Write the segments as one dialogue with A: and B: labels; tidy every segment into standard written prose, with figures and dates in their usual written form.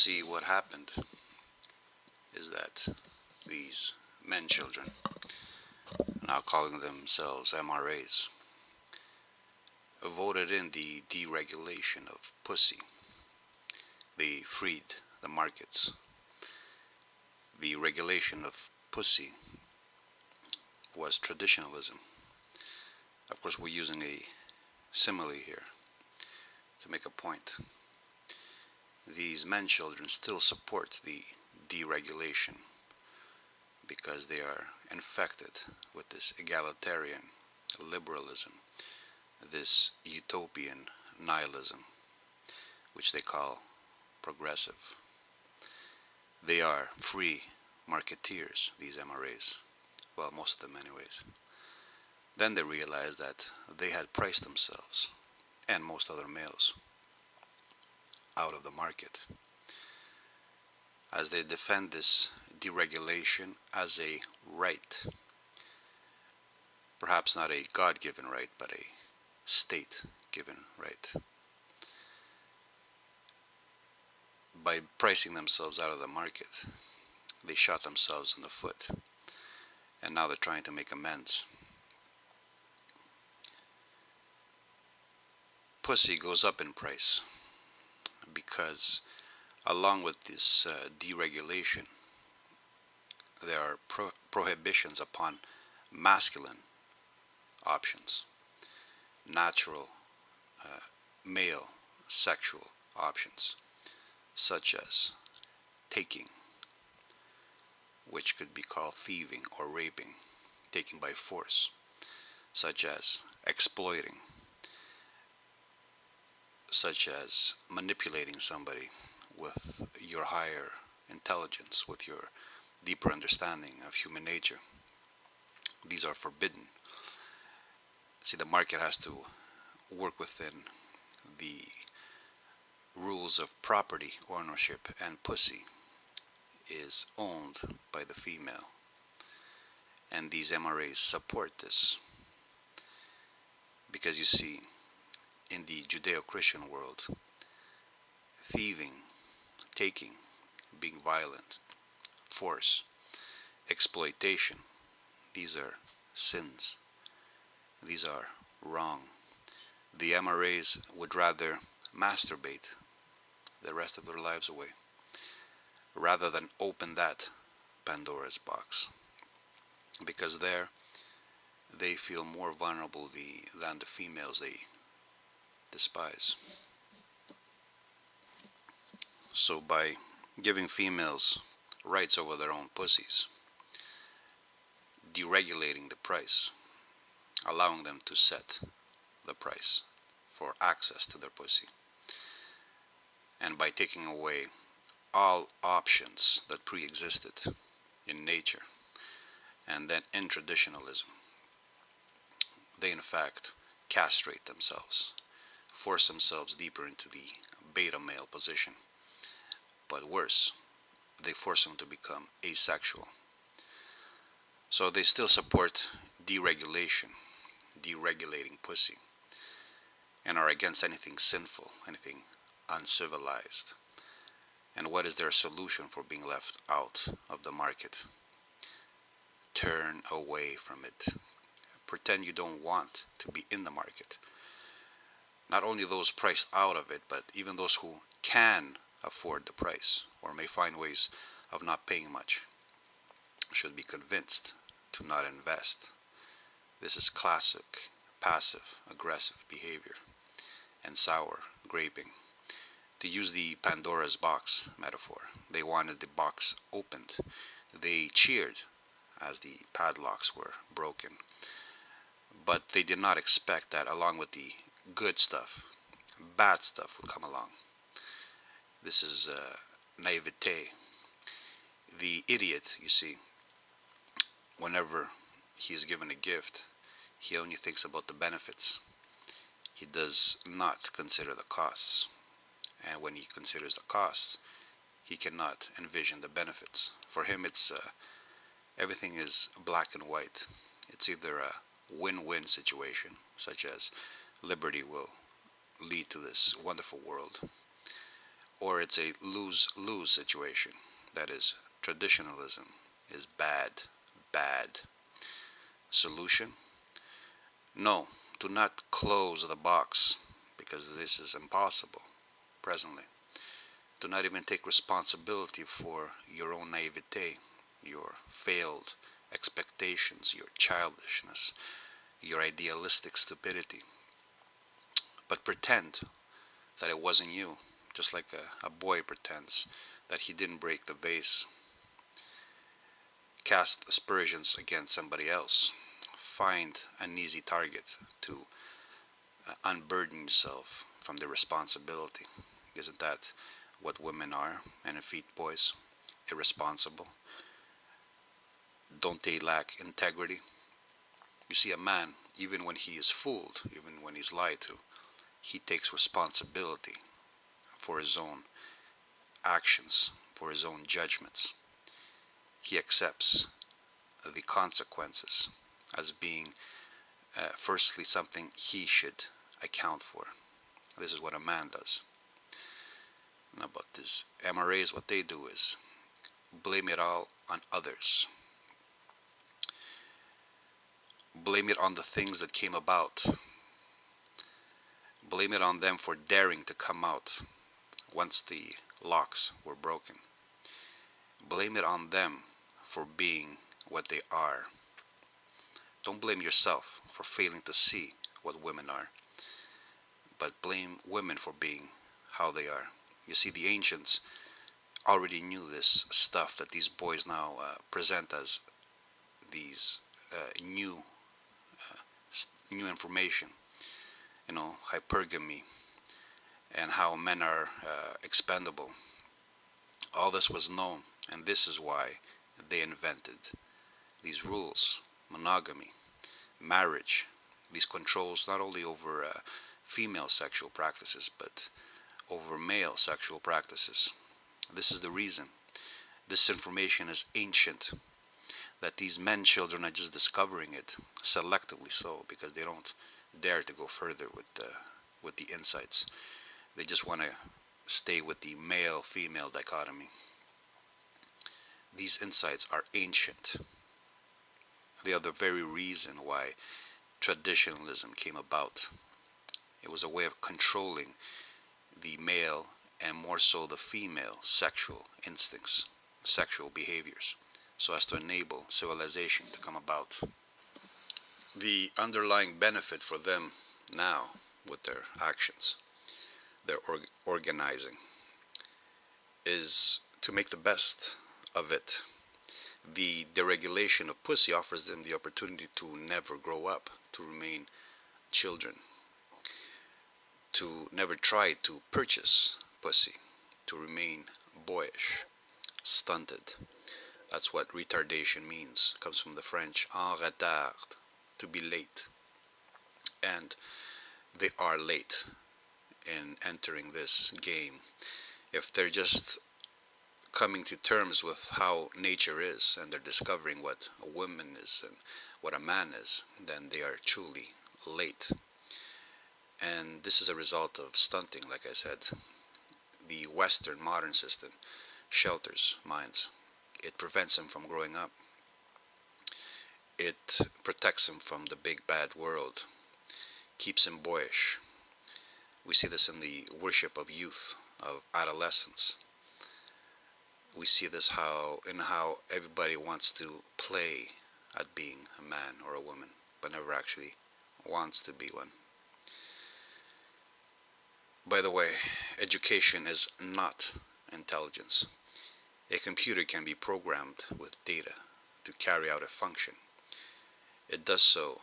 A: see, what happened is that these men children, now calling themselves MRAs, voted in the deregulation of pussy. They freed the markets. The regulation of pussy was traditionalism. Of course, we're using a simile here to make a point. These men children still support the deregulation because they are infected with this egalitarian liberalism, this utopian nihilism, which they call progressive. They are free marketeers, these MRAs. Well, most of them anyways. Then they realized that they had priced themselves, and most other males, out of the market. As they defend this deregulation as a right, perhaps not a God-given right, but a state-given right. By pricing themselves out of the market, they shot themselves in the foot, and now they're trying to make amends. Pussy goes up in price because, along with this deregulation, there are prohibitions upon masculine options, natural male sexual options, such as taking, which could be called thieving or raping, taking by force, such as exploiting, such as manipulating somebody with your higher intelligence, with your deeper understanding of human nature. These are forbidden. See, the market has to work within the rules of property ownership, and pussy is owned by the female. And these MRAs support this. Because you see, in the Judeo-Christian world, thieving, taking, being violent, force, exploitation, these are sins. These are wrong. The MRAs would rather masturbate the rest of their lives away rather than open that Pandora's box, because there they feel more vulnerable than the females they despise. So by giving females rights over their own pussies, deregulating the price, allowing them to set the price for access to their pussy, and by taking away all options that pre-existed in nature and then in traditionalism, they in fact castrate themselves, force themselves deeper into the beta male position. But worse, they force them to become asexual. So they still support deregulation, deregulating pussy, and are against anything sinful, anything uncivilized. And what is their solution for being left out of the market? Turn away from it. Pretend you don't want to be in the market. Not only those priced out of it, but even those who can afford the price or may find ways of not paying much should be convinced to not invest. This is classic passive aggressive behavior and sour graping. To use the Pandora's box metaphor, they wanted the box opened. They cheered as the padlocks were broken. But they did not expect that along with the good stuff, bad stuff would come along. This is naivete. The idiot, you see, whenever he is given a gift, he only thinks about the benefits. He does not consider the costs. And when he considers the costs, he cannot envision the benefits. For him, it's everything is black and white. It's either a win-win situation, such as liberty will lead to this wonderful world, or it's a lose-lose situation. That is, traditionalism is bad, bad. Solution? No, do not close the box, because this is impossible presently. Do not even take responsibility for your own naivete, your failed expectations, your childishness, your idealistic stupidity. But pretend that it wasn't you, just like a boy pretends that he didn't break the vase. Cast aspersions against somebody else. Find an easy target to unburden yourself from the responsibility. Isn't that what women are, and effete boys? Irresponsible. Don't they lack integrity? You see, a man, even when he is fooled, even when he's lied to, he takes responsibility for his own actions, for his own judgments. He accepts the consequences as being, firstly, something he should account for. This is what a man does. Now, but this MRAs, what they do is blame it all on others. Blame it on the things that came about. Blame it on them for daring to come out once the locks were broken. Blame it on them for being what they are. Don't blame yourself for failing to see what women are, but blame women for being how they are. You see, the ancients already knew this stuff that these boys now present as these new information. You know, hypergamy and how men are expendable. All this was known, and this is why they invented these rules: monogamy, marriage, these controls not only over female sexual practices but over male sexual practices. This is the reason this information is ancient, that these men children are just discovering it, selectively so, because they don't dare to go further with the insights. They just want to stay with the male-female dichotomy. These insights are ancient. They are the very reason why traditionalism came about. It was a way of controlling the male and more so the female sexual instincts, sexual behaviors, so as to enable civilization to come about. The underlying benefit for them now with their actions, their organizing, is to make the best of it. The deregulation of pussy offers them the opportunity to never grow up, to remain children, to never try to purchase pussy, to remain boyish, stunted. That's what retardation means. It comes from the French en retard, to be late. And they are late in entering this game. If they're just coming to terms with how nature is, and they're discovering what a woman is and what a man is, then they are truly late. And this is a result of stunting, like I said. The Western modern system shelters minds. It prevents them from growing up. It protects them from the big bad world, keeps them boyish. We see this in the worship of youth, of adolescence. We see this in how everybody wants to play at being a man or a woman, but never actually wants to be one. By the way, education is not intelligence. A computer can be programmed with data to carry out a function. It does so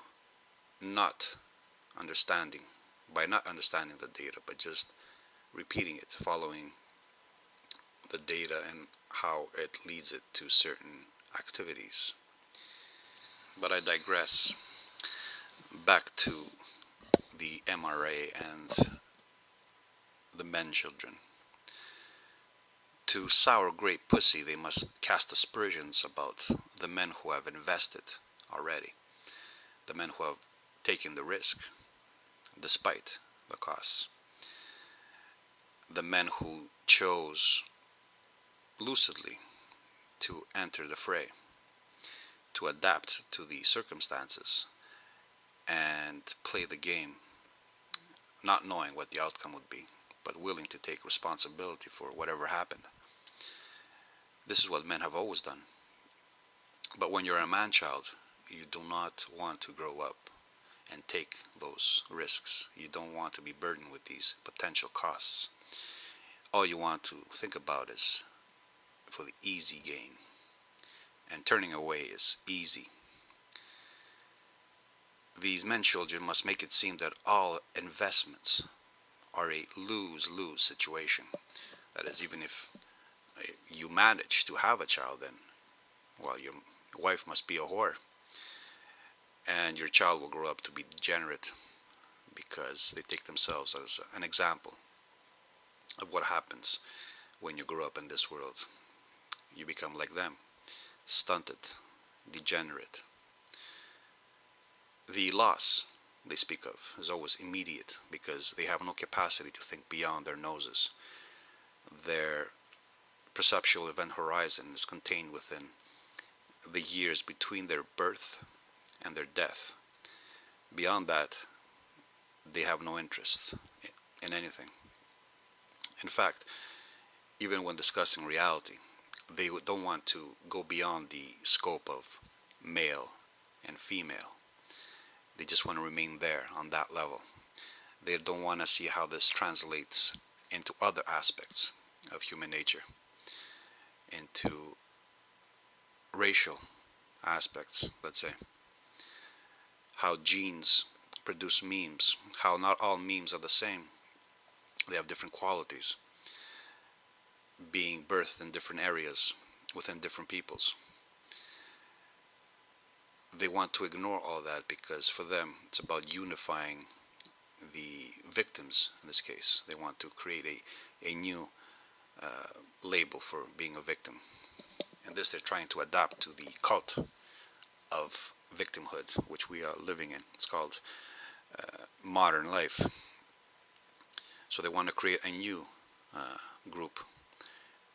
A: by not understanding the data, but just repeating it, following the data and how it leads it to certain activities. But I digress. Back to the MRA and the men children. To sour grape pussy, they must cast aspersions about the men who have invested already, the men who have taken the risk despite the costs. the men who chose lucidly to enter the fray, to adapt to the circumstances and play the game, not knowing what the outcome would be, but willing to take responsibility for whatever happened. This is what men have always done. But when you're a man-child, you do not want to grow up and take those risks. You don't want to be burdened with these potential costs. All you want to think about is for the easy gain. And turning away is easy. These men children must make it seem that all investments are a lose-lose situation. That is, even if you manage to have a child, then, well, your wife must be a whore. And your child will grow up to be degenerate because they take themselves as an example of what happens when you grow up in this world. You become like them, stunted, degenerate. The loss they speak of is always immediate because they have no capacity to think beyond their noses. Their perceptual event horizon is contained within the years between their birth and their death. Beyond that, they have no interest in anything. In fact, even when discussing reality, they don't want to go beyond the scope of male and female. They just want to remain there on that level. They don't want to see how this translates into other aspects of human nature, into racial aspects, let's say. How genes produce memes, how not all memes are the same. They have different qualities, being birthed in different areas within different peoples. They want to ignore all that because for them it's about unifying the victims in this case. They want to create a new label for being a victim. And this they're trying to adapt to the cult of victimhood which we are living in. It's called modern life. So they want to create a new group,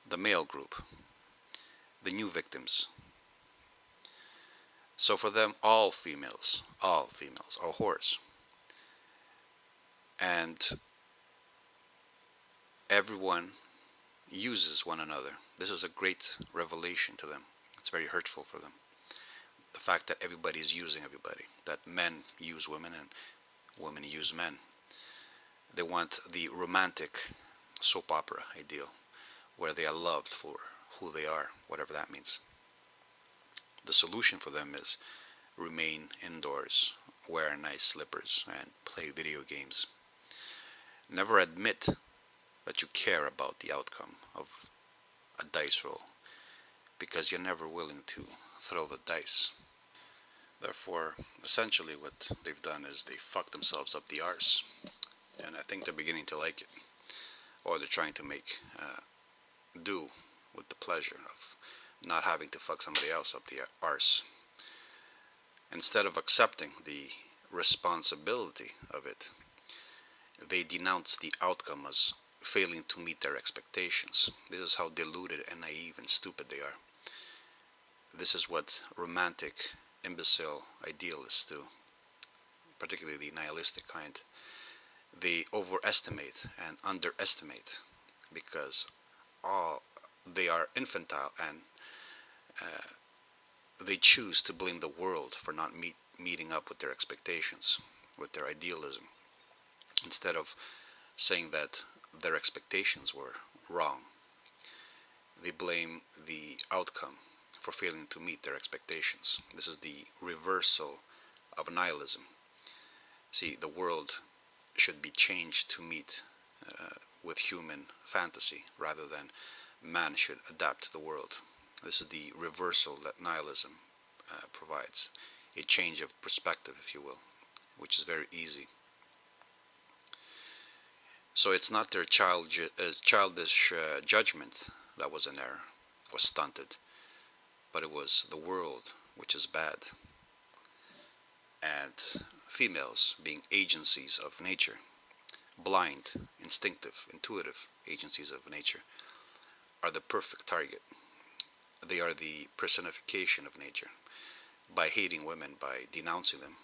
A: the male group, the new victims. So for them, all females are whores. And everyone uses one another. This is a great revelation to them. It's very hurtful for them. The fact that everybody is using everybody, that men use women and women use men. They want the romantic soap opera ideal, where they are loved for who they are, whatever that means. The solution for them is remain indoors, wear nice slippers, and play video games. Never admit that you care about the outcome of a dice roll, because you're never willing to throw the dice. Therefore, essentially what they've done is they fucked themselves up the arse, and I think they're beginning to like it, or they're trying to make do with the pleasure of not having to fuck somebody else up the arse. Instead of accepting the responsibility of it, they denounce the outcome as failing to meet their expectations. This is how deluded and naive and stupid they are. This is what romantic, imbecile idealists do, particularly the nihilistic kind. They overestimate and underestimate because they are infantile, and they choose to blame the world for not meeting up with their expectations, with their idealism, instead of saying that their expectations were wrong. They blame the outcome for failing to meet their expectations. This is the reversal of nihilism. See, the world should be changed to meet with human fantasy, rather than man should adapt to the world. This is the reversal that nihilism provides, a change of perspective, if you will, which is very easy. So it's not their childish judgment that was in error, was stunted, but it was the world which is bad. And females, being agencies of nature, blind, instinctive, intuitive agencies of nature, are the perfect target. They are the personification of nature. By hating women, by denouncing them,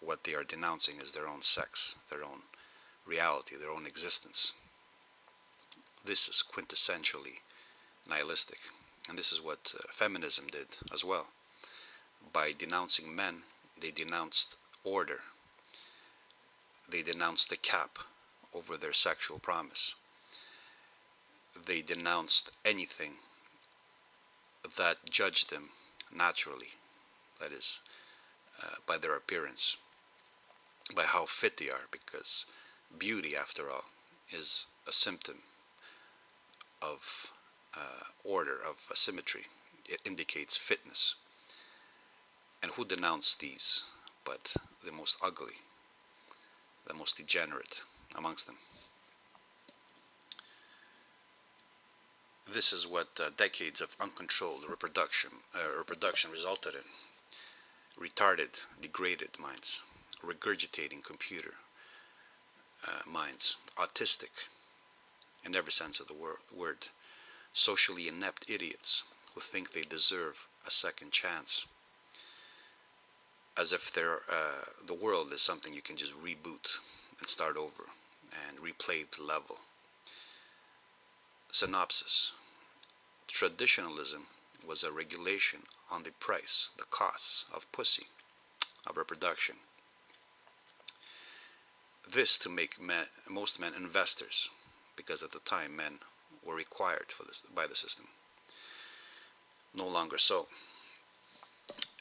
A: what they are denouncing is their own sex, their own reality, their own existence. This is quintessentially nihilistic. And this is what feminism did as well. By denouncing men, they denounced order. They denounced the cap over their sexual promise. They denounced anything that judged them naturally, that is, by their appearance, by how fit they are, because beauty, after all, is a symptom of order, of symmetry. It indicates fitness. And who denounced these but the most ugly, the most degenerate amongst them? This is what decades of uncontrolled reproduction resulted in. Retarded, degraded minds, regurgitating computer minds, autistic in every sense of the word, socially inept idiots who think they deserve a second chance, as if the world is something you can just reboot and start over and replay the level. Synopsis: traditionalism was a regulation on the price, the costs of pussy, of reproduction. This to make most men investors, because at the time men were required for this by the system. No longer so.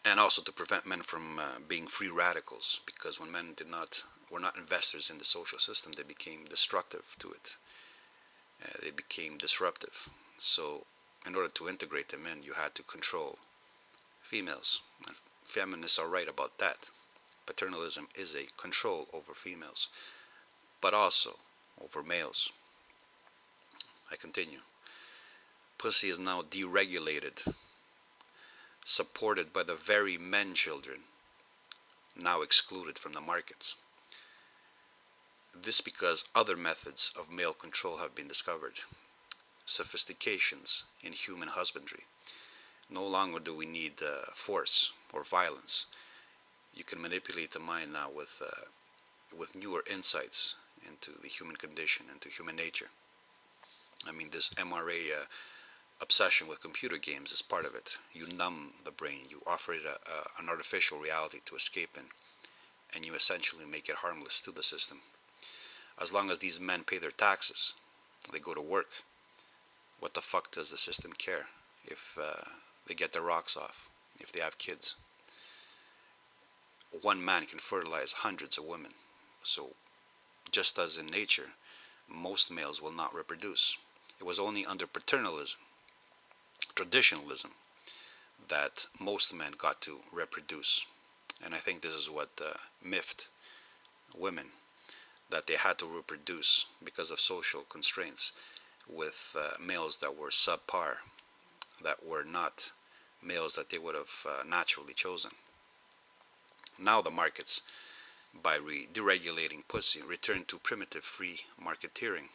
A: And also to prevent men from being free radicals, because when men were not investors in the social system, they became destructive to it. They became disruptive. So in order to integrate them in, you had to control females. And feminists are right about that. Paternalism is a control over females, but also over males. I continue. Pussy is now deregulated, supported by the very men children now excluded from the markets. This because other methods of male control have been discovered. Sophistications in human husbandry. No longer do we need force or violence. You can manipulate the mind now with newer insights into the human condition, into human nature. I mean, this MRA obsession with computer games is part of it. You numb the brain, you offer it an artificial reality to escape in, and you essentially make it harmless to the system. As long as these men pay their taxes, they go to work, what the fuck does the system care if they get their rocks off, if they have kids? One man can fertilize hundreds of women. So just as in nature, most males will not reproduce. It was only under paternalism, traditionalism, that most men got to reproduce. And I think this is what miffed women, that they had to reproduce because of social constraints with males that were subpar, that were not males that they would have naturally chosen. Now the markets, by deregulating pussy, return to primitive free marketeering,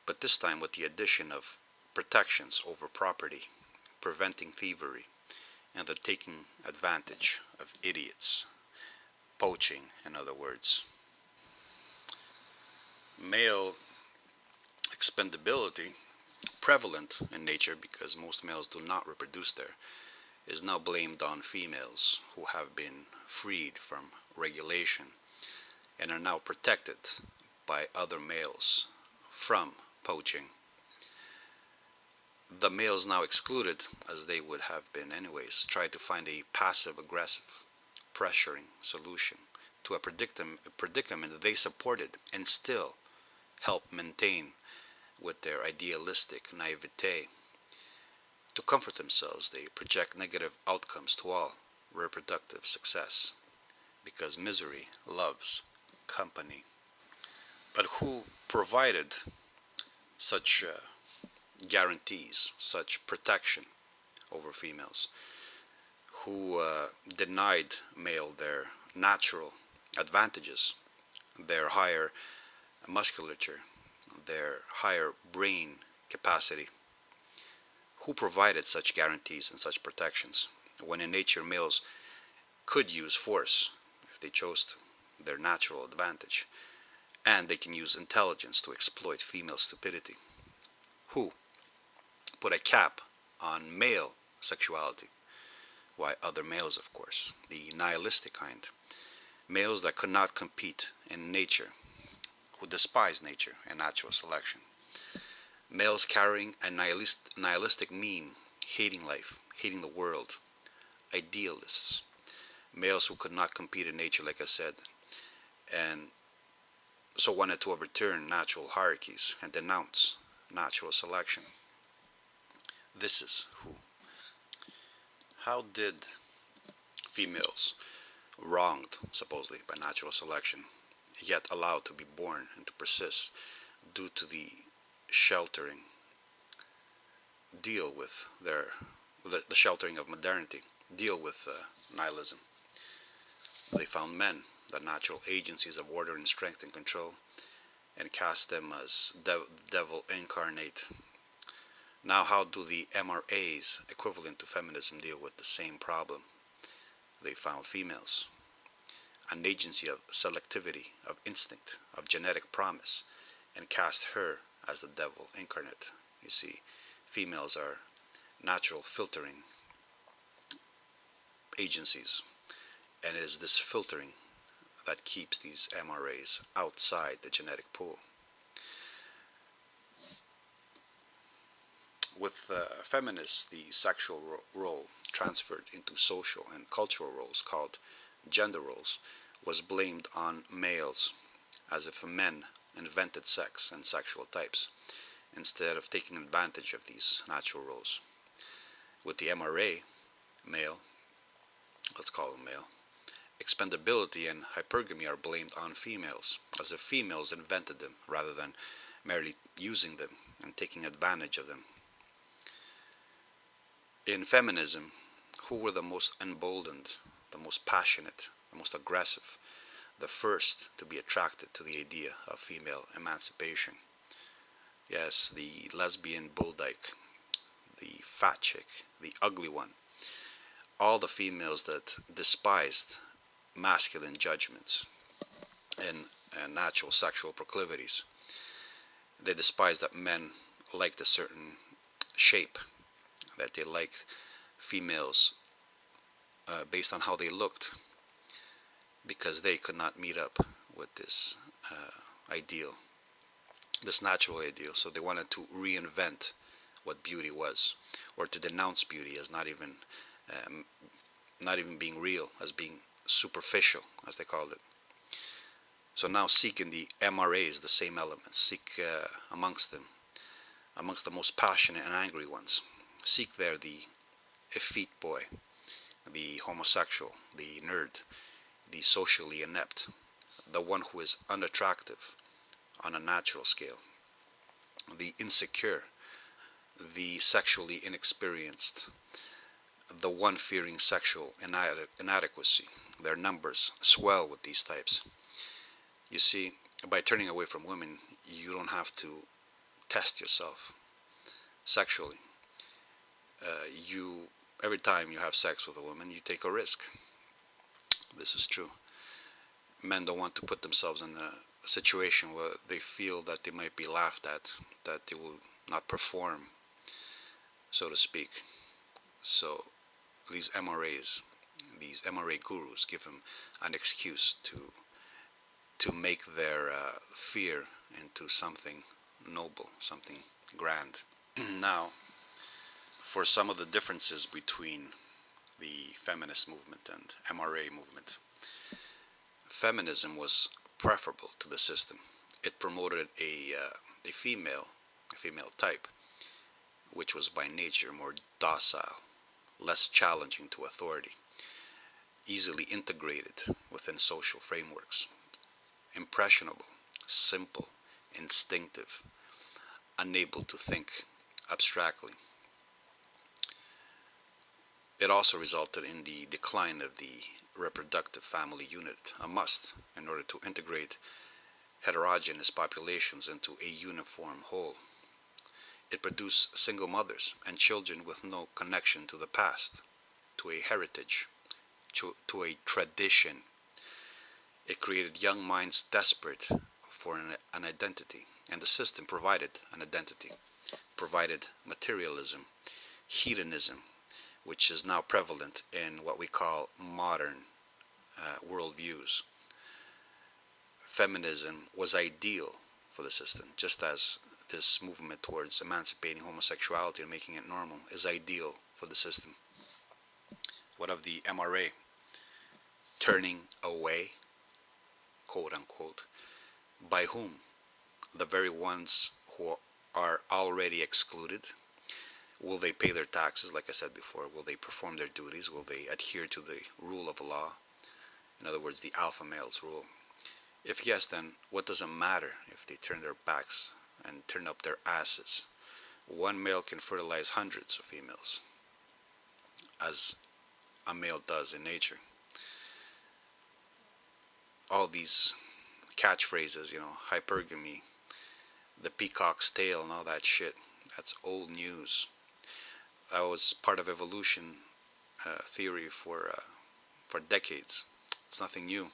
A: but this time with the addition of protections over property, preventing thievery, and the taking advantage of idiots, poaching, in other words. Male expendability, prevalent in nature because most males do not reproduce there, is now blamed on females who have been freed from regulation and are now protected by other males from poaching. The males now excluded, as they would have been anyways, try to find a passive-aggressive pressuring solution to a predicament that they supported and still help maintain with their idealistic naivete. To comfort themselves, they project negative outcomes to all reproductive success, because misery loves company. But who provided such guarantees, such protection over females? Who denied male their natural advantages, their higher musculature, their higher brain capacity. Who provided such guarantees and such protections, when in nature males could use force if they chose to, their natural advantage, and they can use intelligence to exploit female stupidity? Who put a cap on male sexuality? Why, other males, of course, the nihilistic kind, males that could not compete in nature, who despise nature and natural selection, males carrying a nihilistic meme, hating life, hating the world, idealists, males who could not compete in nature, like I said, and so wanted to overturn natural hierarchies and denounce natural selection. This is who. How did females, wronged supposedly by natural selection, yet allowed to be born and to persist due to the sheltering, deal with the sheltering of modernity, deal with nihilism? They found men, the natural agencies of order and strength and control, and cast them as devil incarnate. Now, how do the MRAs, equivalent to feminism, deal with the same problem? They found females, an agency of selectivity, of instinct, of genetic promise, and cast her as the devil incarnate. You see, females are natural filtering agencies, and it is this filtering that keeps these MRAs outside the genetic pool. With feminists, the sexual role transferred into social and cultural roles called gender roles was blamed on males, as if men invented sex and sexual types, instead of taking advantage of these natural roles. With the MRA, male, let's call them male, expendability and hypergamy are blamed on females, as if females invented them rather than merely using them and taking advantage of them. In feminism, who were the most emboldened, the most passionate, the most aggressive, the first to be attracted to the idea of female emancipation? Yes, the lesbian bull dyke, the fat chick, the ugly one, all the females that despised masculine judgments and natural sexual proclivities. They despised that men liked a certain shape, that they liked females based on how they looked, because they could not meet up with this ideal, this natural ideal. So they wanted to reinvent what beauty was, or to denounce beauty as not even being real, as being superficial, as they called it. So now seek in the MRAs the same elements. Seek amongst them, amongst the most passionate and angry ones. Seek there the effete boy, the homosexual, the nerd, the socially inept, the one who is unattractive on a natural scale, the insecure, the sexually inexperienced, the one fearing sexual inadequacy. Their numbers swell with these types. You see, by turning away from women, you don't have to test yourself sexually. Every time you have sex with a woman, you take a risk. This is true. Men don't want to put themselves in a situation where they feel that they might be laughed at, that they will not perform, so to speak. So these MRAs, these MRA gurus, give them an excuse to make their fear into something noble, something grand. Now, for some of the differences between the feminist movement and MRA movement, feminism was preferable to the system. It promoted a female type, which was by nature more docile, less challenging to authority, easily integrated within social frameworks, impressionable, simple, instinctive, unable to think abstractly. It also resulted in the decline of the reproductive family unit, a must in order to integrate heterogeneous populations into a uniform whole. It produced single mothers and children with no connection to the past, to a heritage, to a tradition. It created young minds desperate for an identity, and the system provided an identity, provided materialism, hedonism, which is now prevalent in what we call modern worldviews. Feminism was ideal for the system, just as this movement towards emancipating homosexuality and making it normal is ideal for the system. What of the MRA? Turning away, quote unquote, by whom? The very ones who are already excluded. Will they pay their taxes, like I said before? Will they perform their duties? Will they adhere to the rule of law? In other words, the alpha male's rule. If yes, then what does it matter if they turn their backs and turn up their asses? One male can fertilize hundreds of females, as a male does in nature. All these catchphrases, hypergamy, the peacock's tail, and all that shit, that's old news. That was part of evolution theory for decades. It's nothing new.